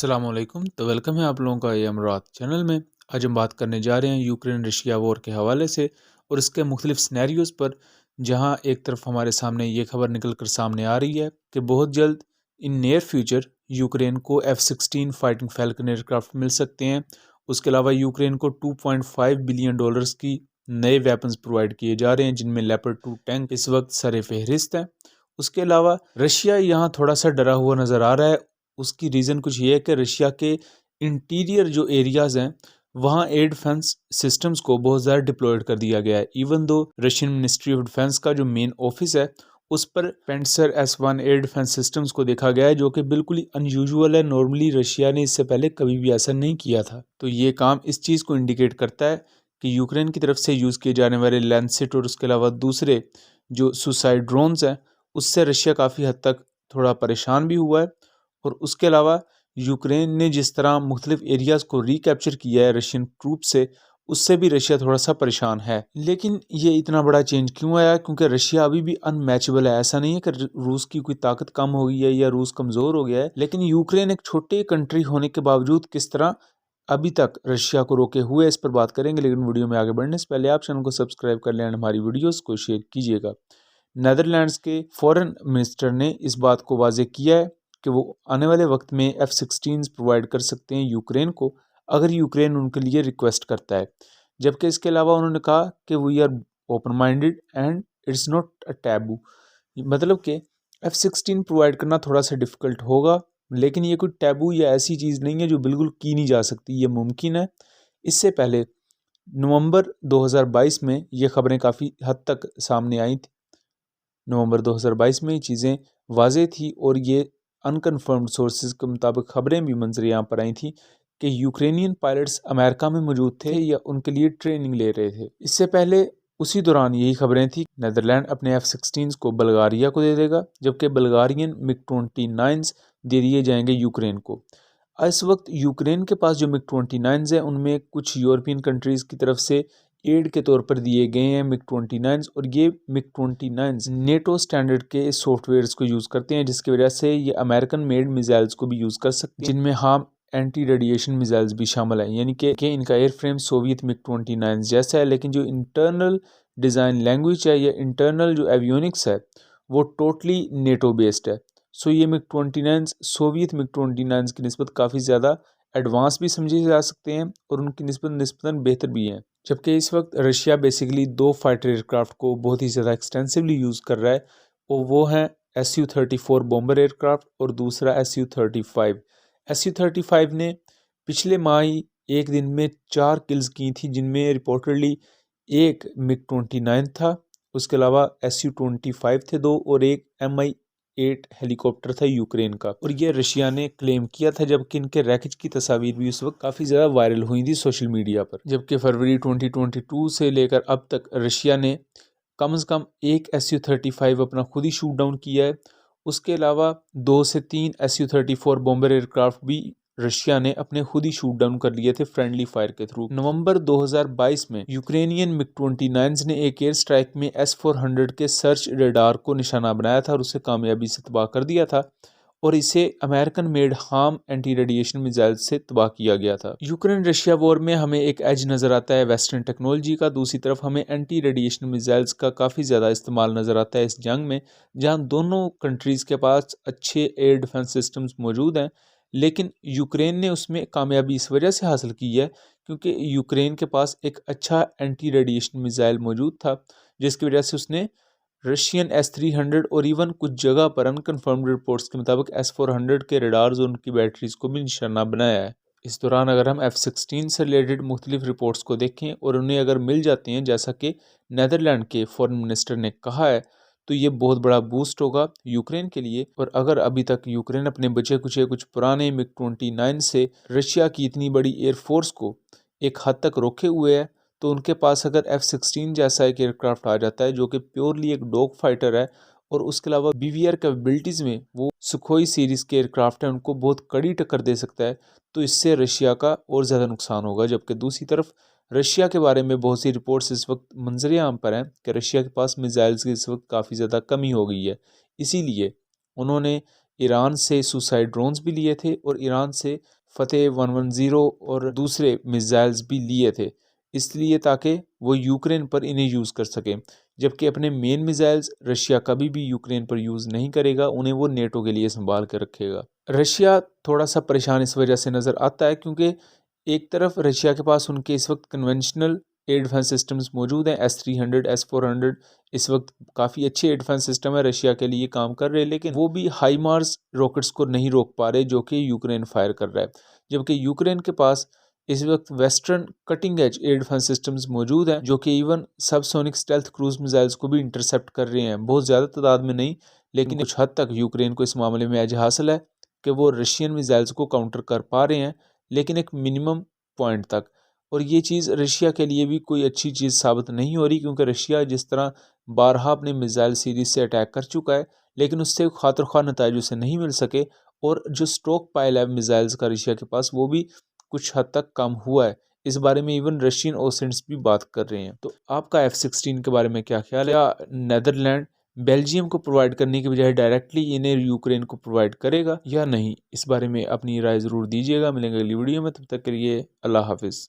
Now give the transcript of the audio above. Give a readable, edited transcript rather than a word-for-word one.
अस्सलाम वालेकुम। तो वेलकम है आप लोगों का ये अमरात चैनल में। आज हम बात करने जा रहे हैं यूक्रेन रशिया वॉर के हवाले से और इसके मुख्तलिफ सिनेरियोज़ पर, जहां एक तरफ हमारे सामने ये खबर निकल कर सामने आ रही है कि बहुत जल्द इन नियर फ्यूचर यूक्रेन को F-16 फाइटिंग फैल्कन एयरक्राफ्ट मिल सकते हैं। उसके अलावा यूक्रेन को $2.5 बिलियन की नए वेपन्स प्रोवाइड किए जा रहे हैं, जिनमें लेपर्ड 2 टैंक इस वक्त सर फहरिस्त है। उसके अलावा रशिया यहाँ थोड़ा सा डरा हुआ नज़र आ रहा है। उसकी रीज़न कुछ ये है कि रशिया के इंटीरियर जो एरियाज़ हैं वहाँ एयर डिफेंस सिस्टम्स को बहुत ज़्यादा डिप्लॉयड कर दिया गया है। Even though Russian ministry of defence का जो मेन ऑफिस है उस पर पेंसर S1 एयर डिफेंस सिस्टम्स को देखा गया है, जो कि बिल्कुल ही अनयूजुअल है। नॉर्मली रशिया ने इससे पहले कभी भी ऐसा नहीं किया था। तो ये काम इस चीज़ को इंडिकेट करता है कि यूक्रेन की तरफ से यूज़ किए जाने वाले लैंडसेट और उसके अलावा दूसरे जो सुसाइड ड्रोन्स हैं उससे रशिया काफ़ी हद तक थोड़ा परेशान भी हुआ है। और उसके अलावा यूक्रेन ने जिस तरह मुख्तलिफ एरियाज़ को रिकैप्चर किया है रशियन ट्रूप से, उससे भी रशिया थोड़ा सा परेशान है। लेकिन ये इतना बड़ा चेंज क्यों आया? क्योंकि रशिया अभी भी अनमैचेबल है। ऐसा नहीं है कि रूस की कोई ताकत कम हो गई है या रूस कमज़ोर हो गया है, लेकिन यूक्रेन एक छोटे कंट्री होने के बावजूद किस तरह अभी तक रशिया को रोके हुए, इस पर बात करेंगे। लेकिन वीडियो में आगे बढ़ने से पहले आप चैनल को सब्सक्राइब कर लें और हमारी वीडियोज़ को शेयर कीजिएगा। नीदरलैंड्स के फॉरेन मिनिस्टर ने इस बात को वाजे किया है कि वो आने वाले वक्त में F-16 प्रोवाइड कर सकते हैं यूक्रेन को, अगर यूक्रेन उनके लिए रिक्वेस्ट करता है। जबकि इसके अलावा उन्होंने कहा कि we are open minded and it's not a taboo. मतलब कि F-16 प्रोवाइड करना थोड़ा सा डिफ़िकल्ट होगा, लेकिन ये कोई टैबू या ऐसी चीज़ नहीं है जो बिल्कुल की नहीं जा सकती, ये मुमकिन है। इससे पहले नवंबर 2022 में ये खबरें काफ़ी हद तक सामने आई थी। नवंबर 2022 में ये चीज़ें वाज़ेह थी और ये अनकन्फर्म्ड सोर्सेज के मुताबिक खबरें भी मंजर यहाँ पर आई थी कि यूक्रेनियन पायलट्स अमेरिका में मौजूद थे या उनके लिए ट्रेनिंग ले रहे थे। इससे पहले उसी दौरान यही खबरें थी नीदरलैंड अपने F-16 को बल्गारिया को दे देगा, जबकि बल्गारियन MiG-29 दे दिए जाएंगे यूक्रेन को। इस वक्त यूक्रेन के पास जो MiG-29 है उनमें कुछ यूरोपियन कंट्रीज़ की तरफ से एड के तौर पर दिए गए हैं MiG-29, और ये MiG-29 नेटो स्टैंडर्ड के सॉफ्टवेयर्स को यूज़ करते हैं, जिसकी वजह से ये अमेरिकन मेड मिसाइल्स को भी यूज़ कर सकते हैं, जिनमें हार्म एंटी रेडिएशन मिसाइल्स भी शामिल हैं। यानी कि इनका एयर फ्रेम सोवियत MiG-29 जैसा है, लेकिन जो इंटरनल डिज़ाइन लैंग्वेज है या इंटरनल जो एवियोनिक्स है वो टोटली नेटो बेस्ड है। सो ये MiG-29 सोवियत MiG-29 की निस्बत काफ़ी ज़्यादा एडवांस भी समझे जा सकते हैं और उनकी निस्बतन बेहतर भी हैं। जबकि इस वक्त रशिया बेसिकली दो फाइटर एयरक्राफ्ट को बहुत ही ज़्यादा एक्सटेंसिवली यूज़ कर रहा है, और वो हैं Su-34 बॉम्बर एयरक्राफ्ट और दूसरा Su-35। Su-35 ने पिछले माह ही एक दिन में 4 किल्स की थी, जिनमें रिपोर्टेडली एक MiG-29 था, उसके अलावा Su-25 थे 2, और एक Mi-8 हेलीकॉप्टर था यूक्रेन का, और ये रशिया ने क्लेम किया था। जबकि इनके रैकेज की तस्वीर भी उस वक्त काफ़ी ज़्यादा वायरल हुई थी सोशल मीडिया पर। जबकि फरवरी 2022 से लेकर अब तक रशिया ने कम से कम एक Su-35 अपना खुद ही शूट डाउन किया है। उसके अलावा 2 से 3 Su-34 बॉम्बर एयरक्राफ्ट भी रशिया ने अपने खुद ही शूट डाउन कर लिए थे फ्रेंडली फायर के थ्रू। नवंबर 2022 में यूक्रेनियन MiG-29 ने एक एयर स्ट्राइक में S-400 के सर्च रेडार को निशाना बनाया था और उसे कामयाबी से तबाह कर दिया था, और इसे American made harm anti radiation missile से तबाह किया गया था। यूक्रेन रशिया वॉर में हमें एक एज नज़र आता है वेस्टर्न टेक्नोलॉजी का, दूसरी तरफ हमें एंटी रेडिएशन मिसाइल्स का काफ़ी ज़्यादा इस्तेमाल नज़र आता है इस जंग में, जहां दोनों कंट्रीज़ के पास अच्छे एयर डिफेंस सिस्टम्स मौजूद हैं। लेकिन यूक्रेन ने उसमें कामयाबी इस वजह से हासिल की है क्योंकि यूक्रेन के पास एक अच्छा एंटी रेडिएशन मिसाइल मौजूद था, जिसकी वजह से उसने रशियन S-300 और इवन कुछ जगह पर अनकन्फर्म्ड रिपोर्ट्स के मुताबिक S-400 के रडार्स और उनकी बैटरीज को भी निशाना बनाया है। इस दौरान अगर हम F-16 से रिलेटेड मुख्तलिफ रिपोर्ट्स को देखें और उन्हें अगर मिल जाती हैं, जैसा कि नीदरलैंड के फॉरेन मिनिस्टर ने कहा है, तो ये बहुत बड़ा बूस्ट होगा यूक्रेन के लिए। और अगर अभी तक यूक्रेन अपने बचे कुछ पुराने MiG-29 से रशिया की इतनी बड़ी एयरफोर्स को एक हद तक रोके हुए है, तो उनके पास अगर F-16 जैसा एक एयरक्राफ्ट आ जाता है जो कि प्योरली एक डॉग फाइटर है, और उसके अलावा BVR कैपेबिलिटीज़ में वो सुखोई सीरीज़ के एयरक्राफ्ट हैं, उनको बहुत कड़ी टक्कर दे सकता है, तो इससे रशिया का और ज़्यादा नुकसान होगा। जबकि दूसरी तरफ रशिया के बारे में बहुत सी रिपोर्ट्स इस वक्त मंजर आम पर हैं कि रशिया के पास मिसाइल्स की इस वक्त काफ़ी ज़्यादा कमी हो गई है, इसीलिए उन्होंने ईरान से सुसाइड ड्रोन्स भी लिए थे और ईरान से फतेह 110 और दूसरे मिसाइल्स भी लिए थे, इसलिए ताकि वो यूक्रेन पर इन्हें यूज़ कर सकें। जबकि अपने मेन मिसाइल्स रशिया कभी भी यूक्रेन पर यूज़ नहीं करेगा, उन्हें वो नेटो के लिए संभाल कर रखेगा। रशिया थोड़ा सा परेशान इस वजह से नज़र आता है क्योंकि एक तरफ रशिया के पास उनके इस वक्त कन्वेंशनल एयर डिफेंस सिस्टम्स मौजूद हैं, S-300 S-400 इस वक्त काफ़ी अच्छे एयर डिफेंस सिस्टम है, रशिया के लिए काम कर रहे हैं, लेकिन वो भी हाई मार्स रॉकेट्स को नहीं रोक पा रहे जो कि यूक्रेन फायर कर रहा है। जबकि यूक्रेन के पास इस वक्त western cutting edge air defence systems मौजूद हैं जो कि even subsonic stealth cruise missiles को भी इंटरसेप्ट कर रहे हैं, बहुत ज़्यादा तादाद में नहीं, लेकिन कुछ हद तक यूक्रेन को इस मामले में एज हासिल है कि वो रशियन मिसाइल्स को काउंटर कर पा रहे हैं, लेकिन एक मिनिमम पॉइंट तक। और ये चीज़ रशिया के लिए भी कोई अच्छी चीज़ साबित नहीं हो रही क्योंकि रशिया जिस तरह बारहा अपने मिसाइल सीरीज से अटैक कर चुका है, लेकिन उससे खातिर खा नताइज उसे नहीं मिल सके, और जो स्टॉक पाइल है मिसाइल्स का रशिया के पास वो भी कुछ हद तक कम हुआ है। इस बारे में इवन रशियन ओसेंट्स भी बात कर रहे हैं। तो आपका F-16 के बारे में क्या ख्याल है? क्या नेदरलैंड बेल्जियम को प्रोवाइड करने के बजाय डायरेक्टली इन्हें यूक्रेन को प्रोवाइड करेगा या नहीं? इस बारे में अपनी राय ज़रूर दीजिएगा। मिलेंगे अगली वीडियो में, तब तक के लिए अल्लाह हाफिज़।